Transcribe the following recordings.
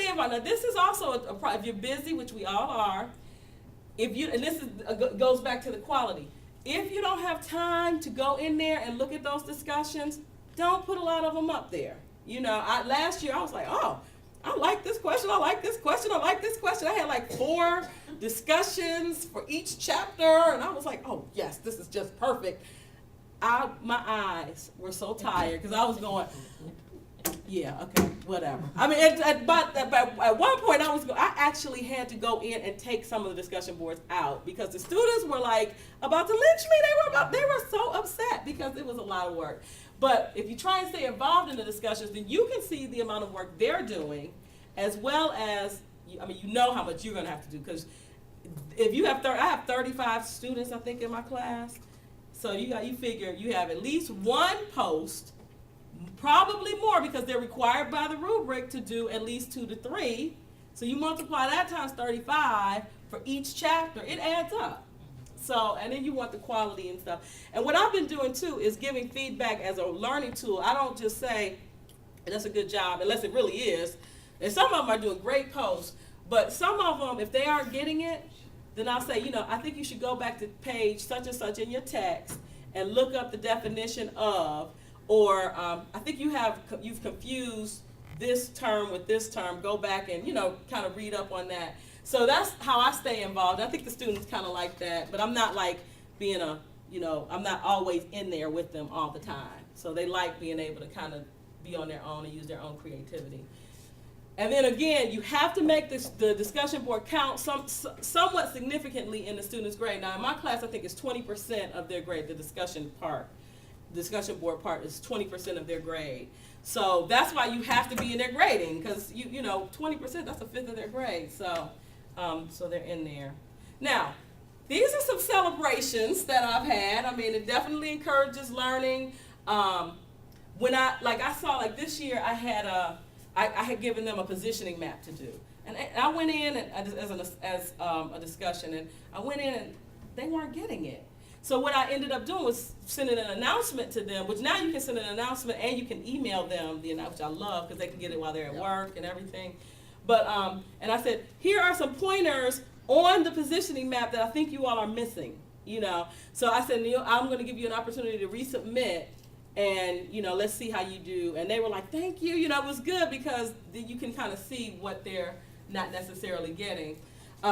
stay involved. Now, this is also if you're busy, which we all are, and this goes back to the quality. If you don't have time to go in there and look at those discussions, don't put a lot of them up there. Last year I was like, oh, I like this question, I like this question, I like this question. I had like 4 discussions for each chapter, and I was like, oh yes, this is just perfect. My eyes were so tired because I was going, yeah, okay, whatever. I mean, but at one point I actually had to go in and take some of the discussion boards out because the students were like about to lynch me. They were so upset because it was a lot of work. But if you try and stay involved in the discussions, then you can see the amount of work they're doing, as well as, you know how much you're going to have to do. Because if you have, I have 35 students, I think, in my class. So you figure you have at least 1 post, probably more because they're required by the rubric to do at least 2 to 3. So you multiply that times 35 for each chapter, it adds up. So, and then you want the quality and stuff. And what I've been doing too is giving feedback as a learning tool. I don't just say, that's a good job, unless it really is. And some of them are doing great posts, but some of them, if they aren't getting it, then I'll say, I think you should go back to page such and such in your text and look up the definition of, or I think you've confused this term with this term. Go back and, kind of read up on that. So that's how I stay involved. I think the students kind of like that, but I'm not like being I'm not always in there with them all the time. So they like being able to kind of be on their own and use their own creativity. And then again, you have to make the discussion board count somewhat significantly in the student's grade. Now in my class, I think it's 20% of their grade, the discussion board part is 20% of their grade. So that's why you have to be in their grading, because 20%, that's a fifth of their grade. So they're in there. Now, these are some celebrations that I've had. I mean, it definitely encourages learning. When I saw this year, I had given them a positioning map to do, and I went in as a discussion, and I went in and they weren't getting it. So what I ended up doing was sending an announcement to them, which now you can send an announcement and you can email them the announcement, which I love because they can get it while they're at work and everything. But and I said, here are some pointers on the positioning map that I think you all are missing. So I said, Neil, I'm going to give you an opportunity to resubmit, and let's see how you do. And they were like, thank you. It was good because you can kind of see what they're not necessarily getting.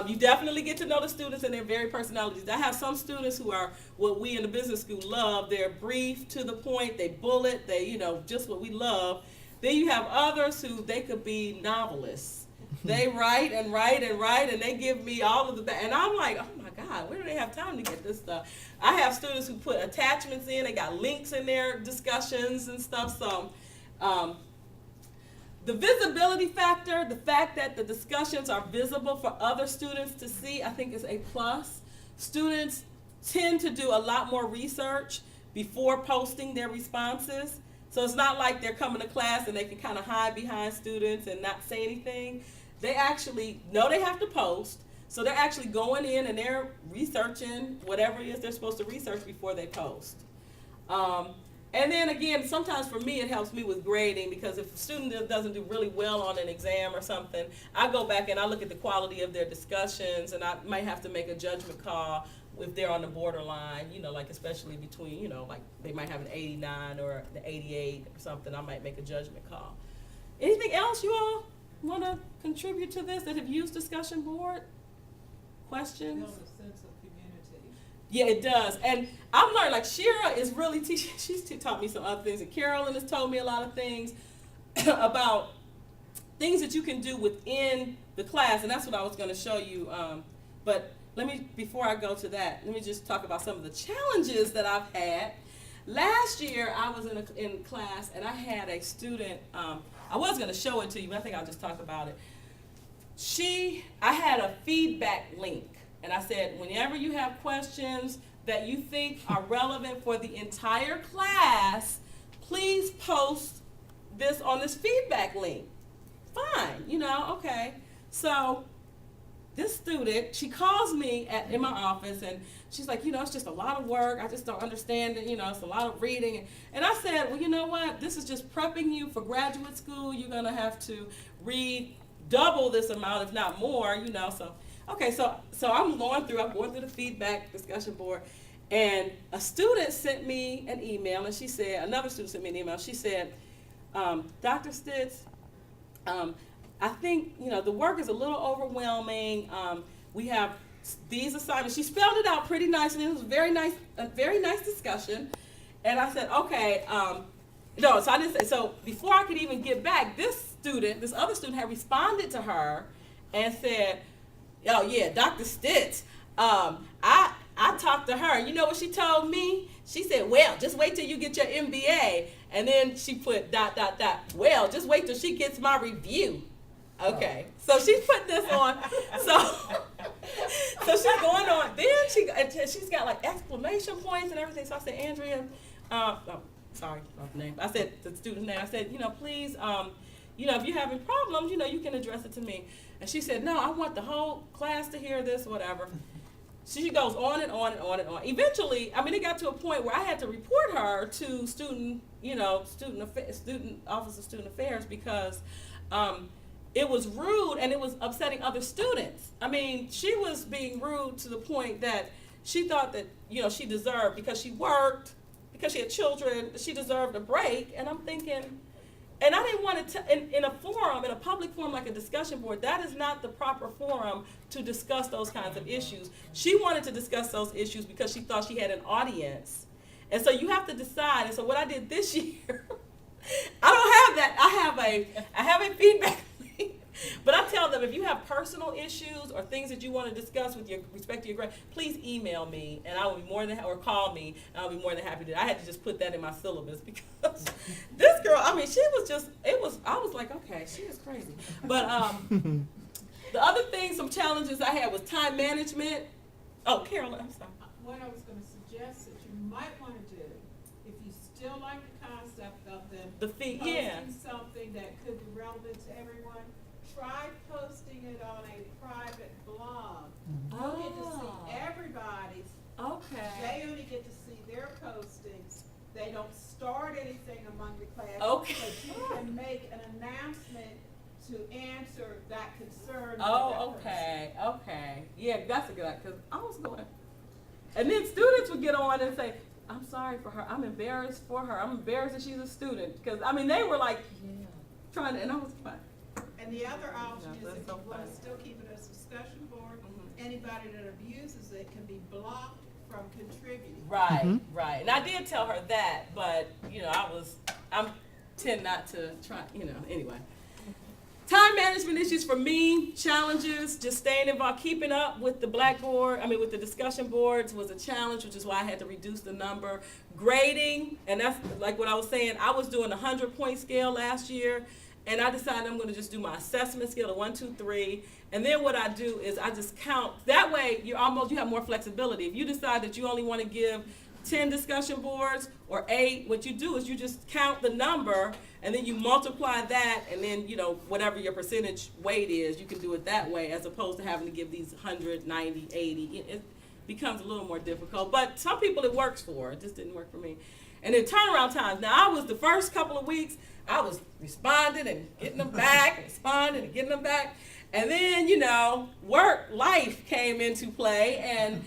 You definitely get to know the students and their very personalities. I have some students who are what we in the business school love. They're brief, to the point, they bullet, they, just what we love. Then you have others who they could be novelists. They write and write and write, and they give me all of and I'm like, oh my God, where do they have time to get this stuff? I have students who put attachments in, they got links in their discussions and stuff. So the visibility factor, the fact that the discussions are visible for other students to see, I think is a plus. Students tend to do a lot more research before posting their responses. So it's not like they're coming to class and they can kind of hide behind students and not say anything. They actually know they have to post. So they're actually going in and they're researching whatever it is they're supposed to research before they post. And then again, sometimes for me, it helps me with grading, because if a student doesn't do really well on an exam or something, I go back and I look at the quality of their discussions, and I might have to make a judgment call if they're on the borderline, especially between, they might have an 89 or an 88 or something. I might make a judgment call. Anything else you all want to contribute to this that have used discussion board? Questions? Yeah, it does. And I've learned, Shira is really teaching, she's taught me some other things, and Carolyn has told me a lot of things about things that you can do within the class, and that's what I was going to show you. But before I go to that, let me just talk about some of the challenges that I've had. Last year, I was in class, and I had a student, I was going to show it to you, but I think I'll just talk about it. I had a feedback link. And I said, whenever you have questions that you think are relevant for the entire class, please post this on this feedback link. Fine, okay. So this student, she calls me in my office, and she's like, it's just a lot of work. I just don't understand it. It's a lot of reading. And I said, well, you know what? This is just prepping you for graduate school. You're going to have to read double this amount, if not more, you know, so. Okay, so I'm going through the feedback discussion board, and a student sent me an email, and she said, another student sent me an email, she said, Dr. Stitz, I think, you know, the work is a little overwhelming. We have these assignments. She spelled it out pretty nicely. It was a very nice discussion. And I said, okay, no, so I didn't say, so before I could even get back, this other student had responded to her and said, oh yeah, Dr. Stitz, I talked to her. You know what she told me? She said, well, just wait till you get your MBA. And then she put ... Well, just wait till she gets my review. Okay, so she's put this on. So she's going on. Then she's got like exclamation points and everything. So I said, Andrea, sorry, wrong name. I said the student's name. I said, you know, please, you know, if you're having problems, you know, you can address it to me. And she said, no, I want the whole class to hear this, whatever. She goes on and on and on and on. Eventually, I mean, it got to a point where I had to report her to student Office of Student Affairs because it was rude and it was upsetting other students. I mean, she was being rude to the point that she thought that, you know, she deserved, because she worked, because she had children, she deserved a break. And I'm thinking, and I didn't want to, in a forum, in a public forum like a discussion board, that is not the proper forum to discuss those kinds of issues. She wanted to discuss those issues because she thought she had an audience. And so you have to decide. And so what I did this year, I don't have that. I have a feedback link. But I tell them, if you have personal issues or things that you want to discuss with respect to your grade, please email me, and I will be more than, or call me, and I'll be more than happy to. I had to just put that in my syllabus because this girl, I mean, she was just, I was like, okay, she is crazy. But the other thing, some challenges I had was time management. Oh, Carolyn, I'm sorry. What I was going to suggest that you might want to do, if you still like the concept of them posting something that could be relevant to everyone, try posting it on a private blog. You'll get to see everybody's. Okay. They only get to see their postings. They don't start anything among the class. Okay. But you can make an announcement to answer that concern. Oh, okay, okay. Yeah, that's a good idea, because I was going. And then students would get on and say, I'm sorry for her. I'm embarrassed for her. I'm embarrassed that she's a student. Because, I mean, they were like, trying to, and I was fine. And the other option is, if so you want to still keep it as a discussion board, anybody that abuses it can be blocked from contributing. Right, right. And I did tell her that, but, you know, I tend not to try, you know, anyway. Time management issues for me, challenges, just staying involved, keeping up with the Blackboard, with the discussion boards was a challenge, which is why I had to reduce the number. Grading, and that's like what I was saying, I was doing a 100-point scale last year, and I decided I'm going to just do my assessment scale of 1, 2, 3, and then what I do is I just count. That way, you have more flexibility. If you decide that you only want to give 10 discussion boards or 8, what you do is you just count the number and then you multiply that, and then, you know, whatever your percentage weight is, you can do it that way, as opposed to having to give these 100, 90, 80. It becomes a little more difficult, but some people it works for. It just didn't work for me. And then turnaround times. Now, I was the first couple of weeks, I was responding and getting them back, responding and getting them back. And then, you know, life came into play, and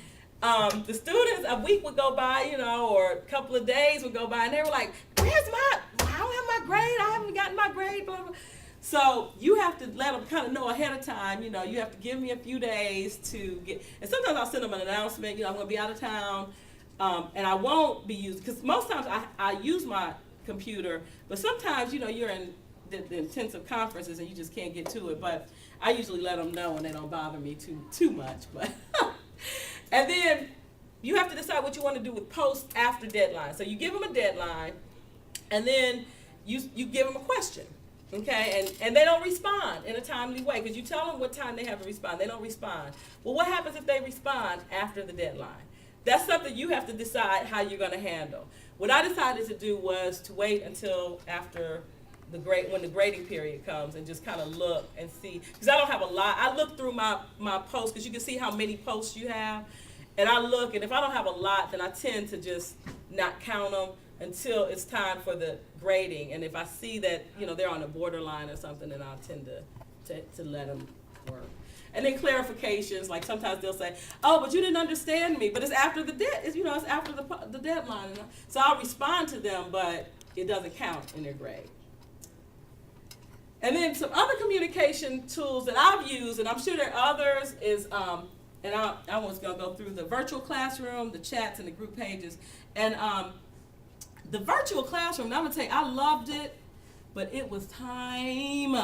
the students, a week would go by, you know, or a couple of days would go by, and they were like, I don't have my grade, I haven't gotten my grade, blah, blah. So you have to let them kind of know ahead of time, you know, you have to give me a few days to get, and sometimes I'll send them an announcement, you know, I'm going to be out of town, and I won't be using, because most times I use my computer, but sometimes, you know, you're in the intensive conferences and you just can't get to it, but I usually let them know and they don't bother me too much, but. And then you have to decide what you want to do with posts after deadline. So you give them a deadline, and then you give them a question, okay? And they don't respond in a timely way, because you tell them what time they have to respond. They don't respond. Well, what happens if they respond after the deadline? That's something you have to decide how you're going to handle. What I decided to do was to wait until after when the grading period comes, and just kind of look and see, because I don't have a lot. I look through my posts, because you can see how many posts you have, and I look, and if I don't have a lot, then I tend to just not count them until it's time for the grading. And if I see that, you know, they're on the borderline or something, then I'll tend to let them work. And then clarifications, like sometimes they'll say, "Oh, but you didn't understand me," but it's after the it's after the deadline. So I'll respond to them, but it doesn't count in their grade. And then some other communication tools that I've used, and I'm sure there are others, is and I was gonna go through the virtual classroom, the chats, and the group pages. And the virtual classroom, I'm gonna tell you, I loved it, but it was time.